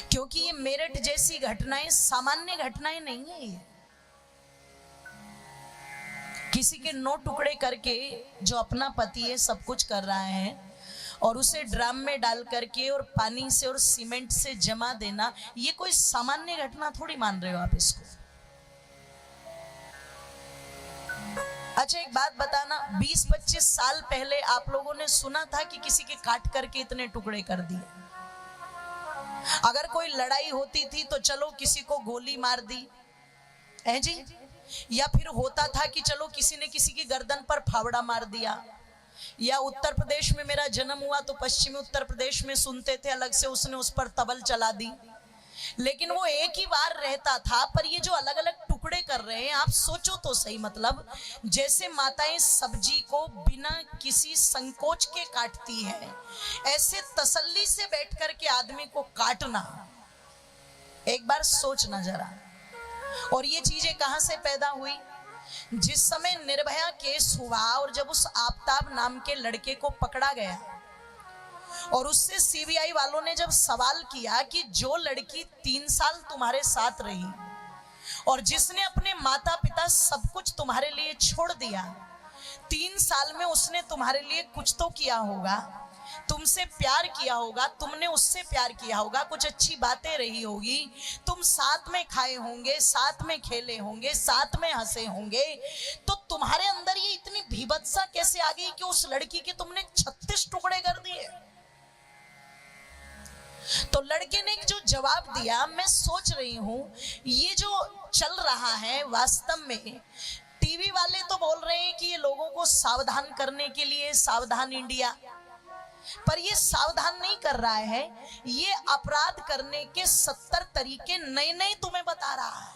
क्योंकि ये मेरठ जैसी घटनाएं सामान्य घटनाएं नहीं है। ये किसी के 9 टुकड़े करके जो अपना पति है सब कुछ कर रहा है और उसे ड्रम में डाल करके और पानी से और सीमेंट से जमा देना, ये कोई सामान्य घटना थोड़ी मान रहे हो आप इसको। अच्छा एक बात बताना, 20-25 साल पहले आप लोगों ने सुना था कि किसी के काट करके इतने टुकड़े कर दिए? अगर कोई लड़ाई होती थी तो चलो किसी को गोली मार दी है जी, या फिर होता था कि चलो किसी ने किसी की गर्दन पर फावड़ा मार दिया, या उत्तर प्रदेश में मेरा जन्म हुआ तो पश्चिमी उत्तर प्रदेश में सुनते थे अलग से उसने उस पर तबल चला दी। लेकिन वो एक ही बार रहता था। पर ये जो अलग अलग टुकड़े कर रहे हैं, आप सोचो तो सही, मतलब जैसे माताएं सब्जी को बिना किसी संकोच के काटती हैं, ऐसे तसल्ली से बैठ कर के आदमी को काटना, एक बार सोचना जरा। और ये चीजें कहां से पैदा हुई? जिस समय निर्भया केस हुआ और जब उस आफ्ताब नाम के लड़के को पकड़ा गया और उससे सीबीआई वालों ने जब सवाल किया कि जो लड़की 3 साल तुम्हारे साथ रही और जिसने अपने माता पिता सब कुछ तुम्हारे लिए छोड़ दिया, 3 साल में उसने तुम्हारे लिए कुछ तो किया होगा, तुमसे प्यार किया होगा, तुमने उससे प्यार किया होगा, कुछ अच्छी बातें रही होगी, तुम साथ में खाए होंगे, साथ में खेले होंगे, साथ में हंसे होंगे, तो तुम्हारे अंदर ये इतनी भीभत्सा कैसे आ गई कि उस लड़की के तुमने 36 टुकड़े कर दिए? तो लड़के ने जो जवाब दिया, मैं सोच रही हूं ये जो चल रहा है वास्तव में, टीवी वाले तो बोल रहे हैं कि ये लोगों को सावधान करने के लिए सावधान इंडिया, पर ये सावधान नहीं कर रहा है, ये अपराध करने के 70 तरीके नए नए तुम्हें बता रहा है।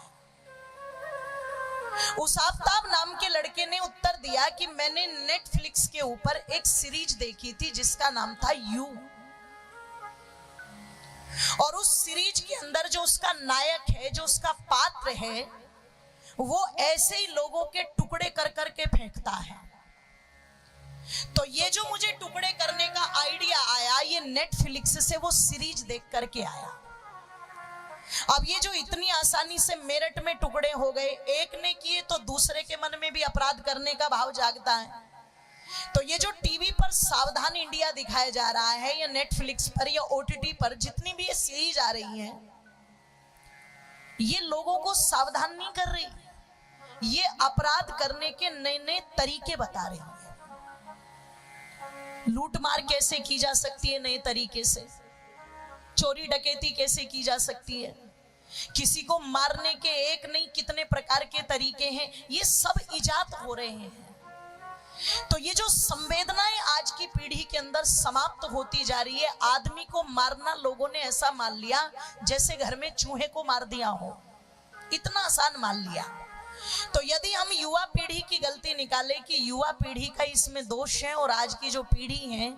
उस आफ्ताब नाम के लड़के ने उत्तर दिया कि मैंने नेटफ्लिक्स के ऊपर एक सीरीज देखी थी जिसका नाम था यू, और उस सीरीज के अंदर जो उसका नायक है, जो उसका पात्र है, वो ऐसे ही लोगों के टुकड़े कर कर के फेंकता है। तो ये जो मुझे टुकड़े करने का आइडिया आया, ये नेटफ्लिक्स से वो सीरीज देख करके आया। अब ये जो इतनी आसानी से मेरठ में टुकड़े हो गए, एक ने किए तो दूसरे के मन में भी अपराध करने का भाव जागता है। तो ये जो टीवी पर सावधान इंडिया दिखाया जा रहा है, या नेटफ्लिक्स पर या ओटीटी पर जितनी भी ये सीरीज आ रही हैं, ये लोगों को सावधान नहीं कर रही, ये अपराध करने के नए नए तरीके बता रही है। लूटमार कैसे की जा सकती है नए तरीके से, चोरी डकैती कैसे की जा सकती है, किसी को मारने के एक नहीं कितने प्रकार के तरीके हैं, ये सब इजाद हो रहे हैं। तो ये जो संवेदनाएं आज की पीढ़ी के अंदर समाप्त होती जा रही है, आदमी को मारना लोगों ने ऐसा मान लिया जैसे घर में चूहे को मार दिया हो, इतना आसान मान लिया। तो यदि हम युवा पीढ़ी की गलती निकाले कि युवा पीढ़ी का इसमें दोष है और आज की जो पीढ़ी है,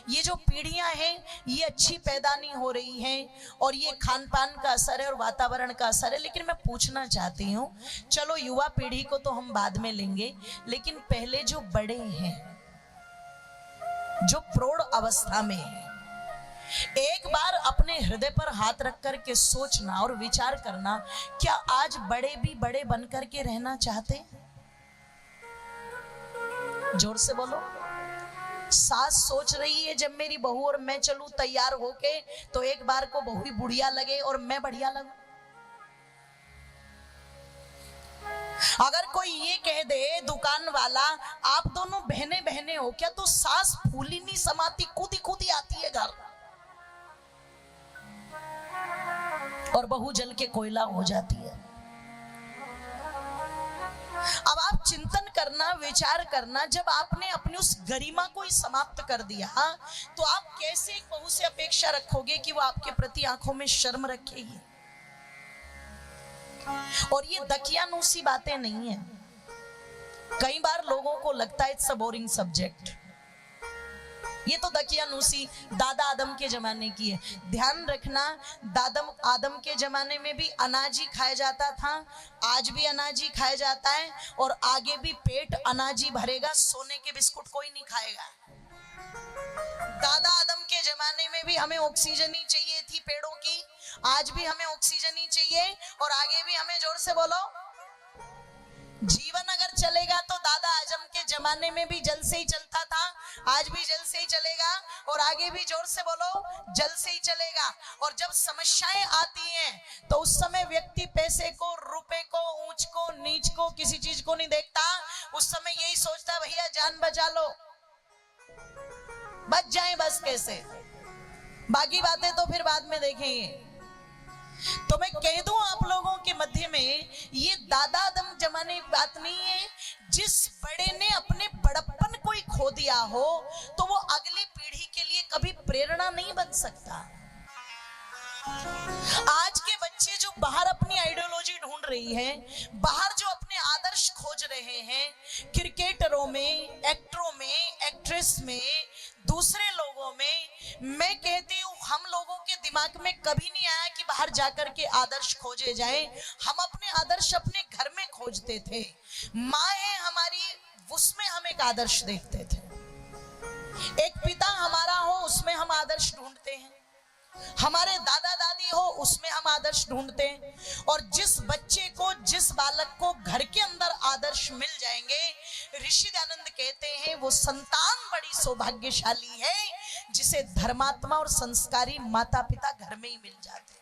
ये जो पीढ़ियां हैं ये अच्छी पैदा नहीं हो रही हैं और ये खान पान का असर है और वातावरण का असर है। लेकिन मैं पूछना चाहती हूँ, चलो युवा पीढ़ी को तो हम बाद में लेंगे, लेकिन पहले जो बड़े हैं, जो प्रौढ़ अवस्था में है, एक बार अपने हृदय पर हाथ रख कर के सोचना और विचार करना, क्या आज बड़े भी बड़े बनकर के रहना चाहते? जोर से बोलो। सास सोच रही है जब मेरी बहू और मैं चलूं तैयार होके तो एक बार को बहू ही बुढ़िया लगे और मैं बढ़िया लगूं। अगर कोई ये कह दे दुकान वाला आप दोनों बहने बहने हो क्या, तो सास फूली नहीं समाती, खुद ही आती है घर और बहू जल के कोयला हो जाती है। अब आप चिंतन करना, विचार करना, जब आपने अपनी उस गरिमा को ही समाप्त कर दिया तो आप कैसे एक बहू से अपेक्षा रखोगे कि वो आपके प्रति आंखों में शर्म रखेगी? और ये दकियानूसी बातें नहीं है। कई बार लोगों को लगता है इट्स अ बोरिंग सब्जेक्ट, ये तो दकियानूसी दादा आदम के जमाने की है। ध्यान रखना, दादा आदम के जमाने में भी अनाज ही खाया जाता था, आज भी अनाज ही खाया जाता है और आगे भी पेट अनाज ही भरेगा, सोने के बिस्कुट कोई नहीं खाएगा। दादा आदम के जमाने में भी हमें ऑक्सीजन ही चाहिए थी पेड़ों की, आज भी हमें ऑक्सीजन ही चाहिए और आगे भी हमें जोर से बोलो जीवन अगर चलेगा तो दादा आजम के जमाने में भी जल से ही चलता था, आज भी जल से ही चलेगा और आगे भी जोर से बोलो जल से ही चलेगा। और जब समस्याएं आती हैं तो उस समय व्यक्ति पैसे को, रुपए को, ऊंच को, नीच को, किसी चीज को नहीं देखता। उस समय यही सोचता भैया जान बचा लो, बच जाए बस कैसे, बाकी बातें तो फिर बाद में देखेंगे। तो मैं कह दूं आप लोगों के मध्य में, ये दादा आदम जमाने की बात नहीं है। जिस बड़े ने अपने बड़प्पन को ही खो दिया हो तो वो अगली पीढ़ी के लिए कभी प्रेरणा नहीं बन सकता। आज के बच्चे जो बाहर अपनी आइडियोलॉजी ढूंढ रही है, बाहर जो अपने आदर्श खोज रहे हैं, क्रिकेटरों में, एक्टरों में, एक्ट्रेस में, दूसरे लोगों में, मैं कहती हूं हम लोगों के दिमाग में कभी नहीं आया कि बाहर जाकर के आदर्श खोजे जाएं। हम अपने आदर्श अपने घर में खोजते थे। माँ है हमारी, उसमें हम एक आदर्श देखते थे। एक पिता हमारा हो, उसमें हम आदर्श ढूंढते हैं। हमारे दादा दादी हो, उसमें हम आदर्श ढूंढते हैं। और जिस बच्चे को, जिस बालक को घर के अंदर आदर्श मिल जाएंगे, ऋषि दयानंद कहते हैं वो संतान बड़ी सौभाग्यशाली है जिसे धर्मात्मा और संस्कारी माता पिता घर में ही मिल जाते हैं।